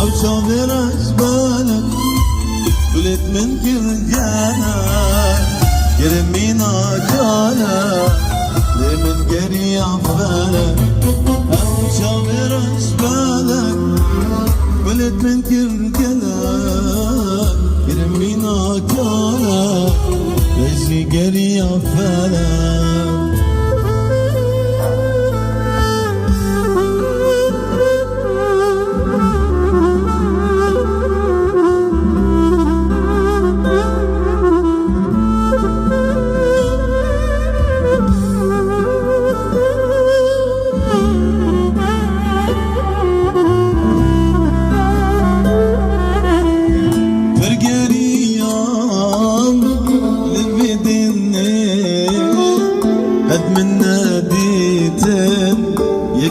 او شاور اشبالك قلت من كرجانا يرمينا جانا ليه من قري عفالك او شاور اشبالك قلت من كرجانا يرمينا جانا ليش قري عفالك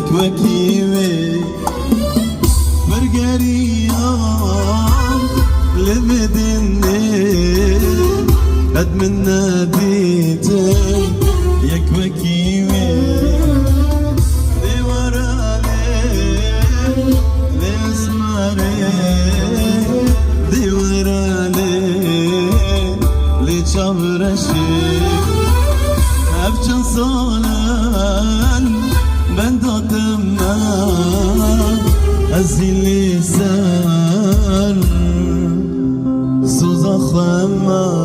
يكوكيوي برقريان لبدني قد من ناديتن يكوكيوي دي ورالي لسماري دي ورالي لشابرشي أبجن صالان بنداتمنا أزيلي سر سوزا خما